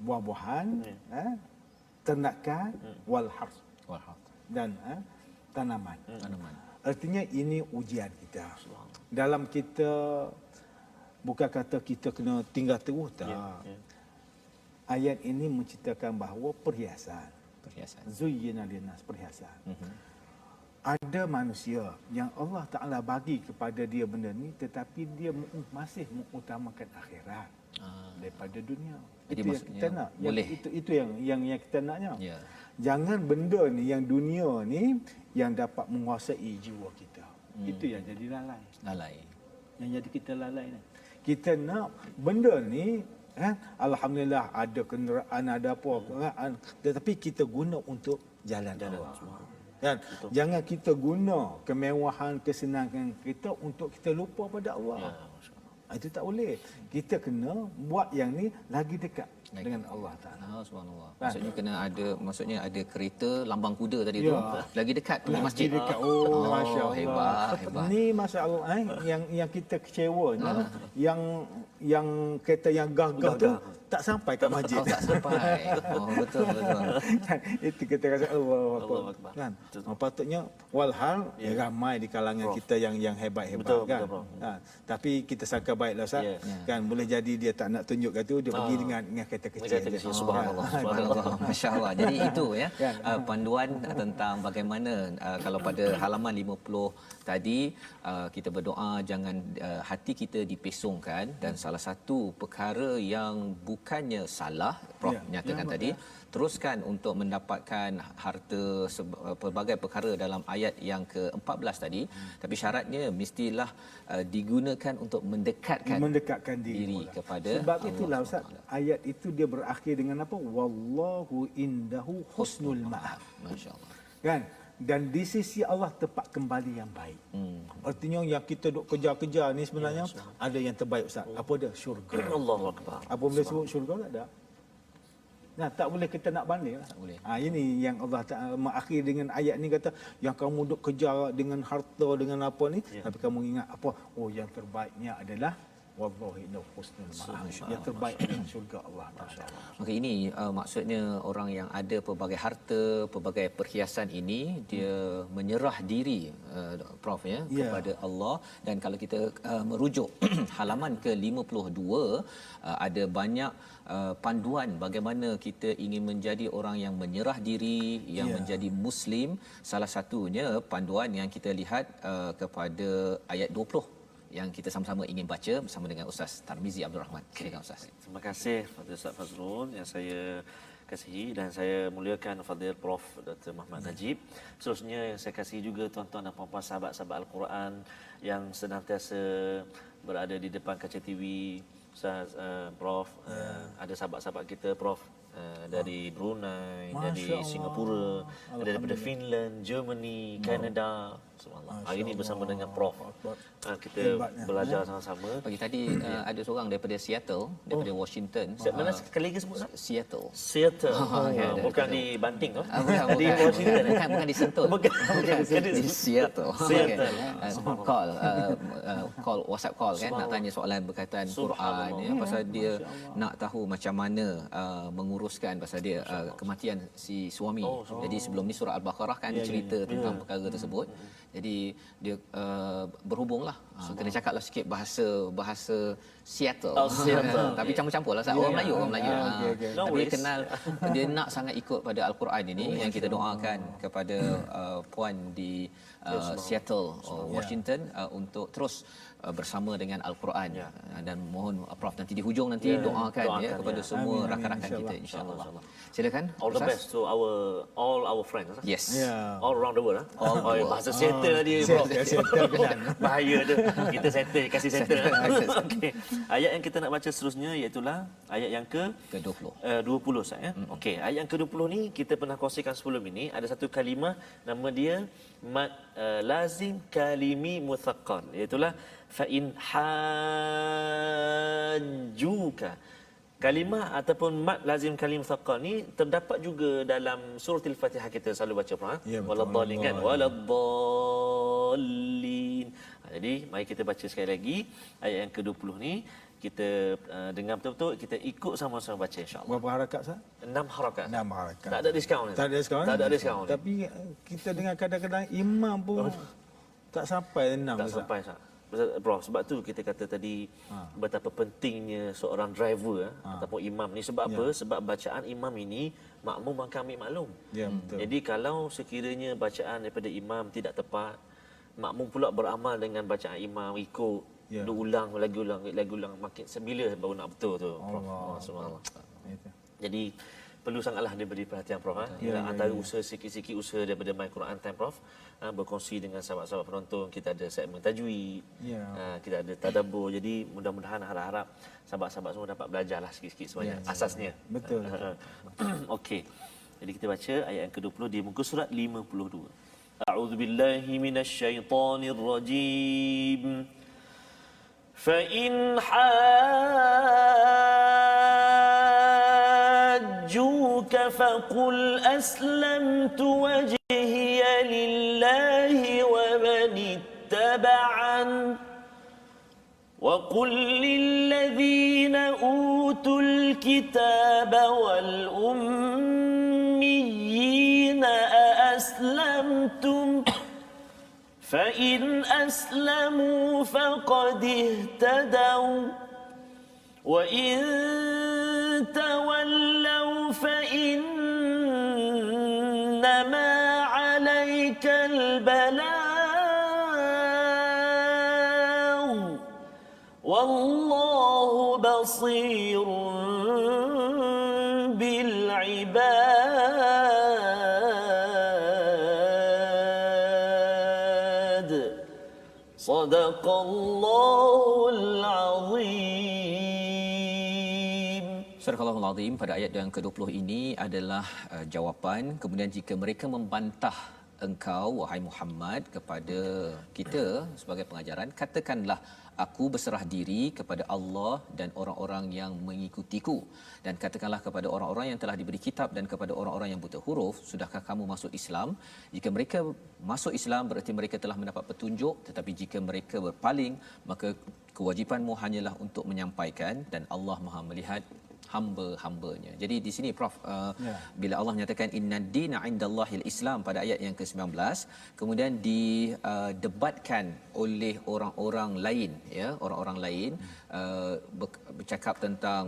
Buah-buahan, ternakan, wal harth, dan tanaman. Artinya ini ujian kita. Dalam kita bukan kata kita kena tinggal terus tak. Ayat ini menceritakan bahawa perhiasan. Zuyyina linnas, perhiasan. Ada manusia yang Allah Taala bagi kepada dia benda ni, tetapi dia masih mengutamakan akhirat daripada dunia. Jadi itu yang kita nak. Boleh. Itu yang kita naknya. Ya. Jangan benda ni yang dunia ni yang dapat menguasai jiwa kita. Itu yang jadi lalai. Yang jadi kita lalai ni. Kita nak benda ni alhamdulillah ada kenderaan, ada apa, tetapi kita guna untuk jalan Allah. Kan? Jangan kita guna kemewahan, kesenangan kita untuk kita lupa pada Allah. Itu tak boleh. Kita kena buat yang ni lagi dekat dengan Allah Taala. Subhanallah. Maksudnya ada kereta lambang kuda tadi tu lagi dekat dengan masjid. Dekat. Oh, masya-Allah. Hebat. Ni masya-Allah yang kita kecewa yang kereta yang gagah tu tak sampai kat masjid. Oh, tak sampai. Oh, betul. Kan, itu kita rasa Allahu Allah Akbar. kan. Patutnya walhal ramai di kalangan Prof. kita yang hebat-hebat Betul, kan. betul, Prof. Tapi kita sangka baiklah Ustaz. Ya. Kan boleh jadi dia tak nak tunjuk kat tu, dia pergi dengan kereta kecil. Kereta je. kecil, subhanallah. Subhanallah. Masya-Allah. Jadi itu ya Kan. panduan tentang bagaimana kalau pada halaman 50 tadi kita berdoa jangan hati kita dipesongkan, dan salah satu perkara yang bukannya salah Prof nyatakan tadi, teruskan untuk mendapatkan harta pelbagai perkara dalam ayat yang ke-14 tadi, tapi syaratnya mestilah digunakan untuk mendekatkan diri kepada Sebab Allah itulah Ustaz, SWT. ayat itu dia berakhir dengan apa? Wallahu indahu husnul ma'ab. Masya-Allah. Kan? Dan di sisi Allah tempat kembali yang baik. Artinya yang kita duk kejar-kejar ni sebenarnya ada yang terbaik Ustaz. Apa dia? Syurga. Allahu Akbar. Apa boleh sebut syurga tak ada? Nah, tak boleh kita nak banding lah. Tak boleh. Ini yang Allah Ta'ala mengakhir dengan ayat ni kata, yang kamu duk kejar dengan harta, dengan apa ni, tapi kamu ingat apa? Oh, yang terbaiknya adalah wallahu innahu husnul ma'ab. Yang terbaik adalah syurga Allah Ta'ala. Maka ini maksudnya orang yang ada pelbagai harta, pelbagai perhiasan ini, dia menyerah diri Prof ya, kepada Allah. Dan kalau kita merujuk halaman ke-52, ada banyak panduan bagaimana kita ingin menjadi orang yang menyerah diri, yang menjadi Muslim. Salah satunya panduan yang kita lihat kepada ayat 20 yang kita sama-sama ingin baca bersama dengan Ustaz Tarmizi Abdul Rahman. Silakan Ustaz. Terima kasih kepada Ustaz Fazrul yang saya kasihi dan saya muliakan Fadil Prof Dr. Muhammad Najib. Seterusnya yang saya kasihi juga tuan-tuan dan puan-puan sahabat-sahabat Al-Quran yang senantiasa berada di depan kaca TV. Ustaz Prof, ada sahabat-sahabat kita Prof dari Brunei, dari Singapura, ada daripada Finland, Germany, Canada. Subhanallah. Hari ini bersama dengan Prof. Kita belajar sama-sama. Pagi tadi ada seorang daripada Seattle, daripada Washington. Mana sekali lagi sebut Ustaz? Seattle. Seattle. Ya, Bukan di Banting tu. Bukan, Di Washington. bukan di Sentul. Bukan di Seattle. Seattle. Call WhatsApp call kan, nak tanya soalan berkaitan Quran ya, pasal dia nak tahu macam mana menguruskan pasal dia kematian si suami. Jadi sebelum ni surah Al-Baqarah kan dia cerita tentang perkara tersebut. Jadi dia berhubunglah, kena cakaplah sikit bahasa Seattle. Seattle. Tapi campur-campur lah, orang Melayu. Okay. Tapi dia kenal, dia nak sangat ikut pada Al-Quran ini yang kita doakan kepada puan di Seattle, Washington, untuk terus bersama dengan Al-Quran. Dan mohon Prof nanti di hujung nanti doakan ya kepada semua rakan-rakan kita insya-Allah. Silakan. All the best to all our friends. Yes. All around the world. Bahasa settle tadi Prof. Bahaya tu. Kita settle, kasih settle. Okey. Ayat yang kita nak baca seterusnya iaitu ayat yang ke-20. 20 Ustaz ya. Okey, ayat yang ke-20 ni kita pernah kongsikan sebelum ini, ada satu kalimah nama dia mad lazim kalimi muthaqqal, iaitu fa in hajjuka. Kalimah ataupun mad lazim kalim muthaqqal ni terdapat juga dalam surah Al-Fatihah kita selalu baca Prof. Waladdallin kan, waladdallin. Jadi mari kita baca sekali lagi ayat yang ke-20 ni, kita dengar betul-betul, kita ikut sama-sama baca insya-Allah. Berapa harakat Ustaz? 6 harakat. 6 harakat. Tak ada diskaun ni. Tak ada diskaun. Tak ada diskaun. Tapi kita dengar kadang-kadang imam pun tak sampai 6 Tak sampai Ustaz. Bro, sebab tu kita kata tadi betapa pentingnya seorang driver ataupun imam ni. Sebab apa? Sebab bacaan imam ini makmum akan ambil maklum. Ya, betul. Jadi kalau sekiranya bacaan daripada imam tidak tepat, makmum pula beramal dengan bacaan imam, ikut duk ulang lagi ulang makin sebila baru nak betul tu Prof. Subhanallah. Jadi perlu sangatlah diberi perhatian Prof. Antara usaha sikit-sikit usaha daripada My Quran Time Prof, berkongsi dengan sahabat-sahabat penonton. Kita ada segmen tajwid, kita ada tadabbur. Jadi mudah-mudahan harap-harap sahabat-sahabat semua dapat belajarlah sikit-sikit sebanyak asasnya. Betul. Okey. Jadi kita baca ayat yang ke-20 di muka surat 52. A'udzu billahi minasyaitonir rajim. Fa in حاجوك فقل أسلمت وجهي لله ومن اتبعن وقل للذين أوتوا الكتاب والأميين أأسلمتم فإن أسلموا فقد اهتدوا وإن تولوا فإنما عليك البلاغ والله بصير بالعباد صدق الله العظيم. Surah Al-Azim pada ayat yang ke-20 ini adalah jawapan. Kemudian jika mereka membantah engkau wahai Muhammad kepada kita sebagai pengajaran, katakanlah aku berserah diri kepada Allah dan orang-orang yang mengikutiku, dan katakanlah kepada orang-orang yang telah diberi kitab dan kepada orang-orang yang buta huruf, sudahkah kamu masuk Islam? Jika mereka masuk Islam berarti mereka telah mendapat petunjuk, tetapi jika mereka berpaling maka kewajipanmu hanyalah untuk menyampaikan, dan Allah Maha melihat hamba-hambanya. Jadi di sini Prof, bila Allah menyatakan innad dina indallahil Islam pada ayat yang ke-19, kemudian didebatkan oleh orang-orang lain, ya, orang-orang lain bercakap tentang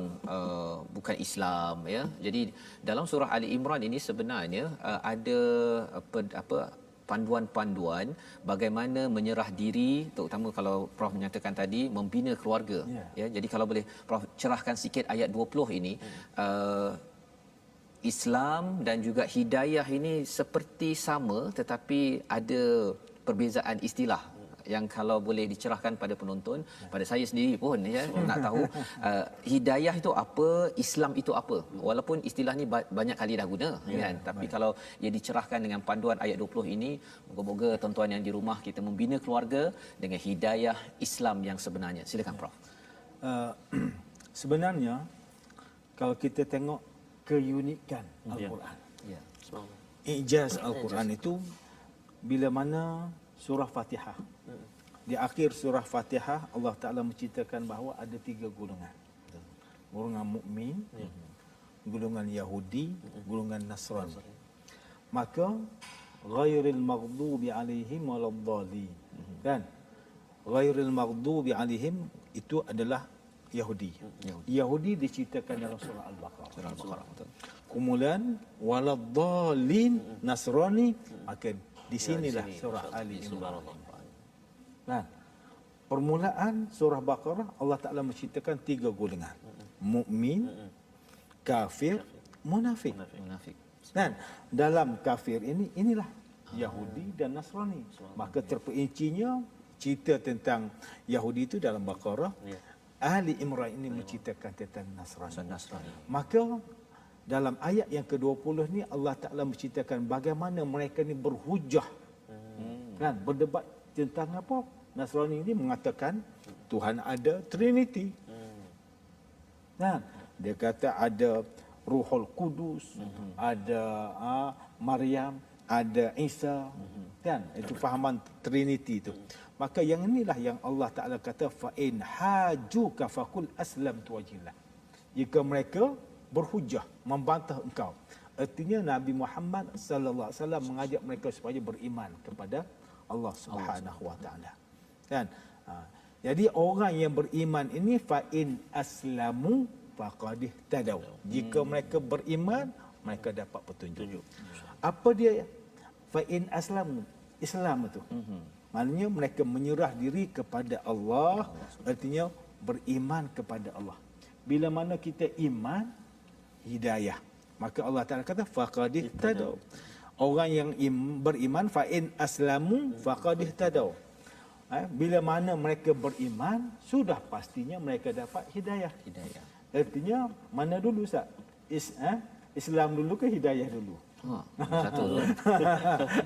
bukan Islam, ya. Jadi dalam surah Ali Imran ini sebenarnya ada panduan-panduan bagaimana menyerah diri, terutama kalau Prof menyatakan tadi membina keluarga, ya. Jadi kalau boleh Prof cerahkan sikit ayat 20 ini, Islam dan juga hidayah ini seperti sama tetapi ada perbezaan istilah yang kalau boleh dicerahkan pada penonton, pada saya sendiri pun, ya, nak tahu hidayah itu apa, Islam itu apa. Walaupun istilah ni banyak kali dah guna, kan, tapi kalau ia dicerahkan dengan panduan ayat 20 ini, moga-moga tuan-tuan yang di rumah kita membina keluarga dengan hidayah Islam yang sebenarnya. Silakan Prof. Sebenarnya kalau kita tengok keunikan Al-Quran, ijaz Al-Quran itu bila mana surah Fatihah, di akhir surah Fatihah Allah Ta'ala menceritakan bahawa ada 3 golongan. Golongan mukmin, golongan Yahudi, golongan Nasrani. Maka ghairil maghdubi alaihim waladdallin, kan? Ghairil maghdubi alaihim itu adalah Yahudi. Yahudi diceritakan dalam surah Al-Baqarah. Kemudian waladdallin Nasrani, maka di sinilah surah Ali Imran. Nah, permulaan surah Baqarah Allah Taala menceritakan 3 golongan. Mukmin, kafir, munafik. Dan dalam kafir inilah Yahudi dan Nasrani. Maka terperincinya cerita tentang Yahudi itu dalam Baqarah. Ali Imran ini menceritakan tentang Nasrani. Maka dalam ayat yang ke-20 ni Allah Taala menceritakan bagaimana mereka ni berhujah, kan, berdebat tentang apa? Nasrani ini mengatakan Tuhan ada Trinity. Kan? Dia kata ada Ruhul Kudus, ada Maryam, ada Isa, kan? Itu fahaman Trinity itu. Maka yang inilah yang Allah Taala kata fa in hajuka faqul aslamtu wajhillah. Jika mereka berhujah membantah engkau, artinya Nabi Muhammad sallallahu alaihi wasallam mengajak mereka supaya beriman kepada Allah Subhanahu wa taala. Kan? Jadi orang yang beriman ini fa in aslamu faqad ihtadaw. Jika mereka beriman, mereka dapat petunjuk. Apa dia fa in aslamu? Islam itu. Maknanya mereka menyerah diri kepada Allah, artinya beriman kepada Allah. Bila mana kita iman, hidayah, maka Allah Taala kata faqad ihtadaw. Orang yang beriman fa in aslamu faqad ihtadaw. Bila mana mereka beriman, sudah pastinya mereka dapat hidayah. Artinya mana dulu Ustaz? Islam dulu ke hidayah dulu? Satu dulu.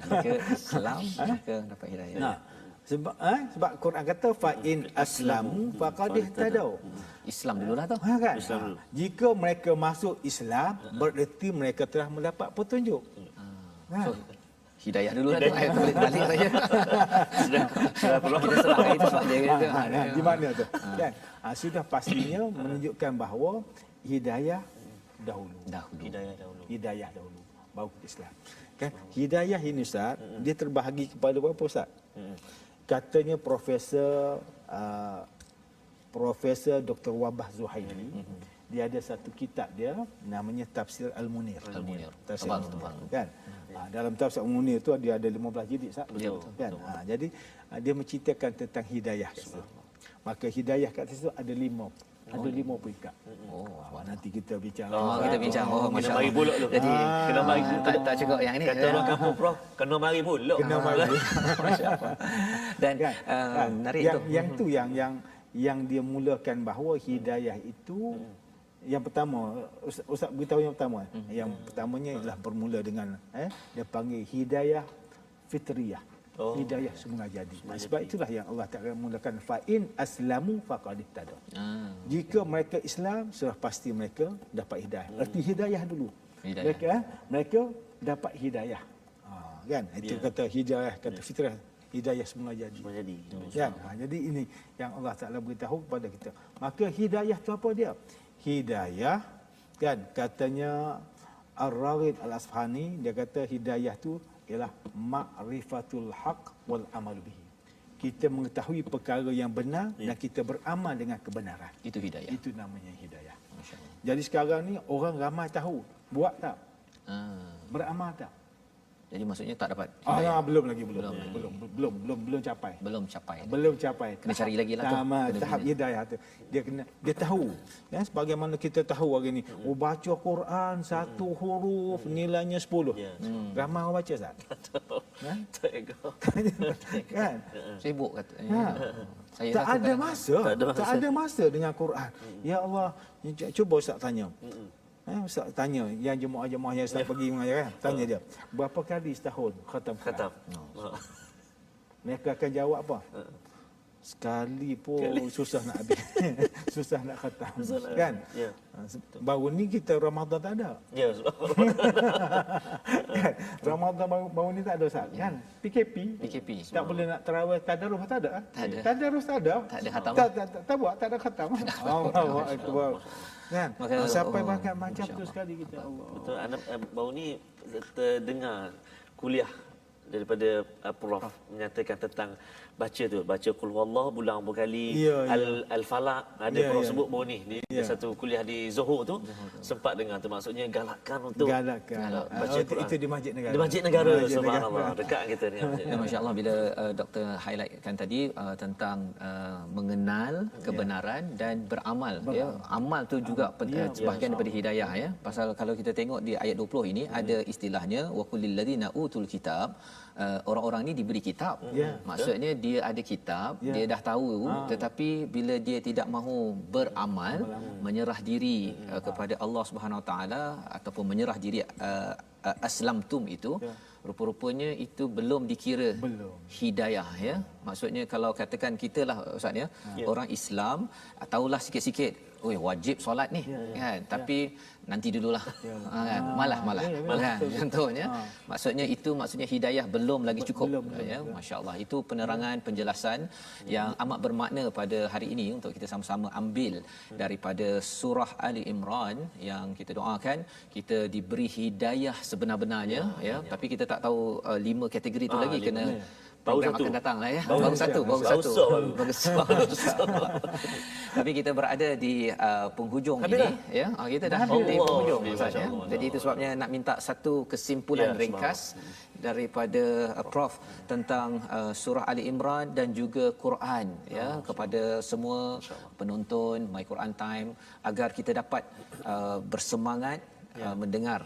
Maka Islam, maka dapat hidayah. Nah, sebab Quran kata fa in aslamu faqad ihtadaw. Islam dululah tu. Kan? Islam dulu. Jika mereka masuk Islam, bererti mereka telah mendapat petunjuk. So, Hidayah dulu lah tu. Boleh balik saja. Sudah Prof. Kita serah itu sebab dia kata. Di mana tu? Kan? Sudah pastinya menunjukkan bahawa hidayah dahulu. Hidayah dahulu. Baru Islam. Kan? Hidayah ini Ustaz, dia terbahagi kepada berapa Ustaz? Katanya Profesor Dr. Wabah Zuhaili, dia ada satu kitab dia namanya Tafsir Al-Munir. Tafsir Al-Munir. Kan? Dalam Tafsir Al-Munir tu dia ada 15 jilid Ustaz. Kan? Jadi dia menceritakan tentang hidayah kat situ. Maka hidayah kat situ ada 5 peringkat. Nanti kita bincang. Kita bincang. Kena mari pulak tu. Jadi kena mari tak cukup yang ni. kata orang kampung Prof, kena mari pulak. Kena mari. Dan menarik tu. Yang tu yang dia mulakan bahawa hidayah itu yang pertama, Ustaz beritahu yang pertama. Yang pertamanya ialah bermula dengan dia panggil hidayah fitriyah. Hidayah semula jadi. Sebab itulah yang Allah Taala mulakan fa in aslamu faqad ihtada. Jika mereka Islam, sudah pasti mereka dapat hidayah. Arti hidayah dulu. Mereka dapat hidayah. Kan? Itu kata hidayah, kata fitrah. Hidayah semula jadi. Kan? Jadi ini yang Allah Taala beritahu kepada kita. Maka hidayah tu apa dia? Hidayah kan katanya Ar-Raghib Al-Asfahani, dia kata hidayah tu ialah ma'rifatul haq wal amal bihi. Kita mengetahui perkara yang benar dan kita beramal dengan kebenaran. Itu hidayah. Itu namanya hidayah. Jadi sekarang ni orang ramai tahu, buat tak? Beramal tak? Jadi maksudnya tak dapat. Belum capai. Belum capai. Kena cari lagi lah tu. Tahap hidayah tu. Dia tahu. Ya, sebagaimana kita tahu hari ni, baca Quran satu huruf nilainya 10. Ramai orang baca tak? Kan? Sibuk kata. Tak ada masa dengan Quran. Ya Allah, cuba Ustaz tanya. Ustaz tanya yang jemaah-jemaah yang Ustaz pergi mengajar kan, tanya dia berapa kali setahun khatam. Mereka akan jawab apa? Sekali pun susah nak habis. Susah nak khatam. Kan? Baru ni kita Ramadan tak ada. Kan? Ramadan baru ni tak ada Ustaz. Kan? PKP. Tak boleh nak tarawih, tadarus tak ada. Tadarus tak ada. Tak ada khatam. Tak buat, tak ada khatam. Allahu akbar. Kan? Sampai macam tu sekali kita Allah. Betul. Baru ni terdengar kuliah daripada Prof menyatakan tentang baca qul huwallahu bulan berkali, al-falaq ada Prof sebut baru ni satu kuliah di Johor tu sempat dengar tu, maksudnya galakkan untuk baca Quran. Itu di Masjid Negara. Di Masjid Negara, subhanallah, dekat kita ni. Masya-Allah, bila doktor highlightkan tadi tentang mengenal kebenaran dan beramal, ya. Amal tu juga sebahagian daripada hidayah, ya. Pasal kalau kita tengok di ayat 20 ini ada istilahnya wa kullil ladzina utul kitab, orang-orang ni diberi kitab. Maksudnya dia ada kitab, dia dah tahu, tetapi bila dia tidak mahu beramal, menyerah diri kepada Allah Subhanahu Wa Taala ataupun menyerah diri aslamtum itu, rupa-rupanya itu belum dikira hidayah, ya. Maksudnya kalau katakan kita lah Ustaz, ya, orang Islam tahulah sikit-sikit, wajib solat ni, kan, tapi nanti dululah, kan, malah kan, contohnya. Maksudnya hidayah belum lagi cukup, ya. Masya-Allah, itu penerangan, penjelasan yang amat bermakna pada hari ini untuk kita sama-sama ambil daripada surah Ali Imran yang kita doakan kita diberi hidayah sebenar-benarnya, ya. Tapi kita tak tahu 5 kategori itu lagi, kena program akan datang lah, ya. Baru satu. Tapi kita berada di penghujung ini, ya. Kita dah di penghujung, Ustaz, ya. Jadi itu sebabnya nak minta satu kesimpulan ringkas daripada Prof tentang surah Ali Imran dan juga Quran, ya, kepada semua penonton My Quran Time, agar kita dapat bersemangat mendengar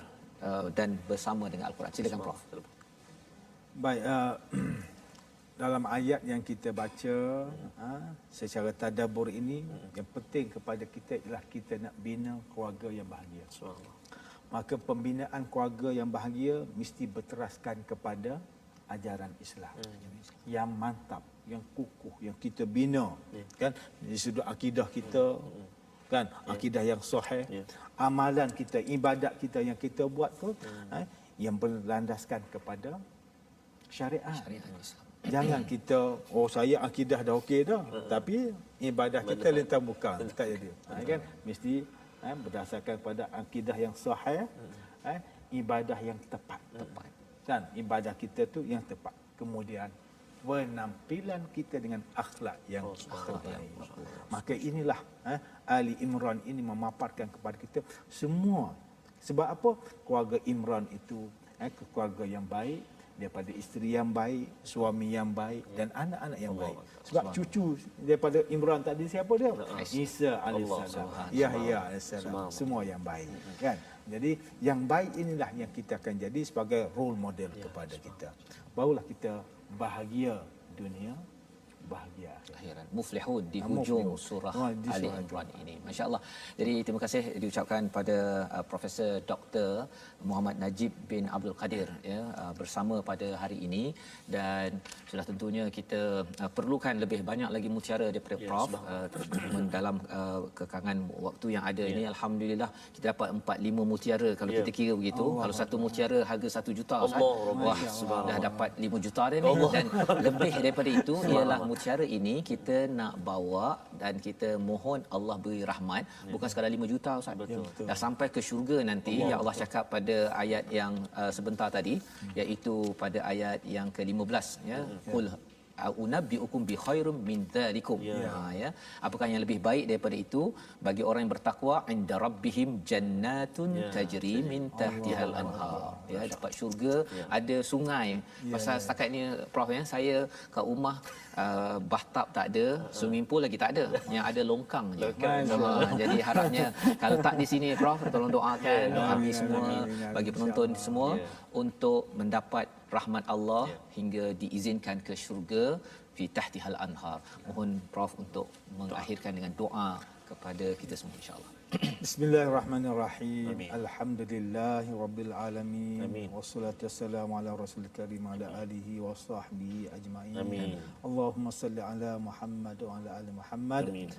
dan bersama dengan Al-Quran. Silakan Prof. Baik, dalam ayat yang kita baca secara tadabbur ini, yang penting kepada kita ialah kita nak bina keluarga yang bahagia. Maka pembinaan keluarga yang bahagia mesti berteraskan kepada ajaran Islam yang mantap, yang kukuh, yang kita bina, kan, dari sudut akidah kita, kan, akidah yang sahih, amalan kita, ibadat kita yang kita buat tu yang berlandaskan kepada syariat. Syariat Islam. Jangan kita saya akidah dah okey dah, tapi ibadah kita lintang bukan tak jadi. Kan mesti berdasarkan pada akidah yang sahih, ibadah yang tepat. Dan ibadah kita tu yang tepat. Kemudian penampilan kita dengan akhlak yang terbaik. Maka inilah Ali Imran ini memaparkan kepada kita semua. Sebab apa? Keluarga Imran itu keluarga yang baik, daripada isteri yang baik, suami yang baik dan anak-anak yang baik. Sebab cucu daripada Imran tadi siapa dia? Isa alaihissalam, Yahya alaihissalam, semua yang baik, kan? Jadi yang baik inilah yang kita akan jadi sebagai role model kepada kita. Barulah kita bahagia dunia, bahagia akhirat. Muflihun di hujung surah Ali Imran ini. Masya-Allah. Jadi terima kasih diucapkan pada Profesor Dr. Muhammad Najib bin Abdul Qadir bersama pada hari ini, dan sudah tentunya kita perlukan lebih banyak lagi mutiara daripada Prof dalam kekangan waktu yang ada ini. Alhamdulillah kita dapat 4-5 mutiara kalau kita kira begitu. Kalau satu mutiara harga 1 juta Ustaz. Wah, dah dapat 5 juta dah ni, dan lebih daripada itu ialah mutiara ini kita nak bawa dan kita mohon Allah beri rahmat, bukan sekadar 5 juta Ustaz. Dah sampai ke syurga nanti. Ya Allah cakap pada ayat yang sebentar tadi, iaitu pada ayat yang ke-15 qul unabbiukum bi khairum min dzalikum. Apakah yang lebih baik daripada itu bagi orang yang bertakwa? Inda rabbihim jannatun tajri min tahtihal anhar. Dapat syurga, ada sungai. Pasal setakat ni Prof saya kat rumah bathtub tak ada, swimming pool lagi tak ada, yang ada longkang je. Jadi harapnya kalau tak di sini Prof, tolong doakan kami semua, bagi penonton semua untuk mendapat rahmat Allah hingga diizinkan ke syurga fi tahtihal anhar. Mohon Prof untuk mengakhirkan dengan doa kepada kita semua insya-Allah. Bismillahirrahmanirrahim. Alhamdulillahi rabbil alamin. Wassalatu wassalamu ala rasulil karim ala alihi wa sahbihi ajma'in. Amin. Allahumma salli ala Muhammad wa ala ali Muhammad. Amin.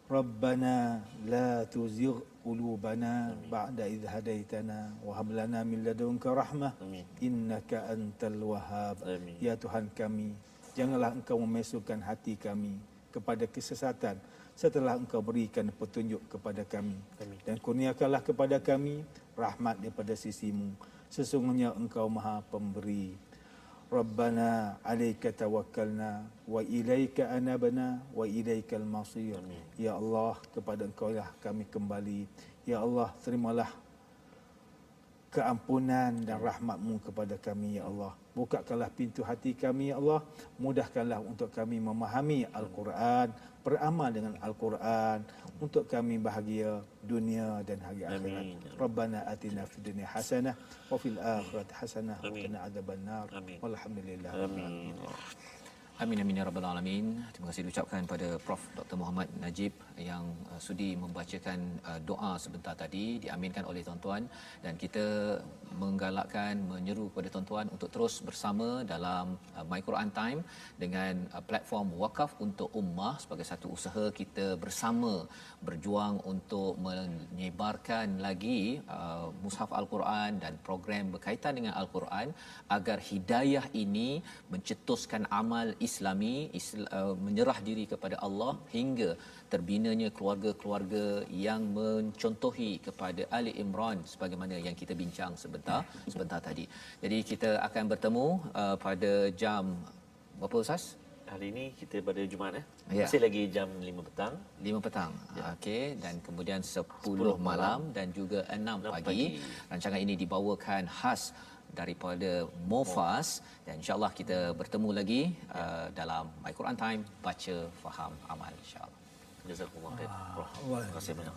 Rabbana la tuzigh qulubana ba'da idh hadaitana wa hab lana min ladunka rahmah innaka antal wahhab. Ya Tuhan kami, janganlah Engkau memasukkan hati kami kepada kesesatan setelah Engkau berikan petunjuk kepada kami. Dan kurniakanlah kepada kami rahmat daripada sisimu. Sesungguhnya Engkau Maha Pemberi. Rabbana alaika tawakkalna wa ilaika anabna wa ilaikal masir. Ya Allah, kepada Engkau lah kami kembali. Ya Allah, terimalah keampunan dan rahmat-Mu kepada kami, ya Allah. Bukakanlah pintu hati kami, ya Allah. Mudahkanlah untuk kami memahami Al-Quran, beramal dengan Al-Quran, untuk kami bahagia dunia dan hari akhirat. Rabbana atina fid dunya hasanah wa fil akhirati hasanah wa qina adzabannar. Walhamdulillah. Amin. Amin amin ya rabbal alamin. Terima kasih diucapkan pada Prof Dr Muhammad Najib yang sudi membacakan doa sebentar tadi, diaminkan oleh tuan-tuan, dan kita menggalakkan, menyeru kepada tuan-tuan untuk terus bersama dalam My Quran Time dengan platform Wakaf untuk Ummah sebagai satu usaha kita bersama berjuang untuk menyebarkan lagi mushaf Al-Quran dan program berkaitan dengan Al-Quran agar hidayah ini mencetuskan amal Islami, menyerah diri kepada Allah hingga terbinanya keluarga-keluarga yang mencontohi kepada Ali Imran sebagaimana yang kita bincang sebentar tadi. Jadi kita akan bertemu pada jam berapa Ustaz? Hari ini kita pada Jumaat masih lagi jam 5 petang. 5 petang. Okey, dan kemudian 10 malam dan juga 6 pagi. Rancangan ini dibawakan khas daripada Mofas, dan insya-Allah kita bertemu lagi dalam My Quran Time, baca, faham, amal insya-Allah. Jazakumullah khair. Terima kasih banyak.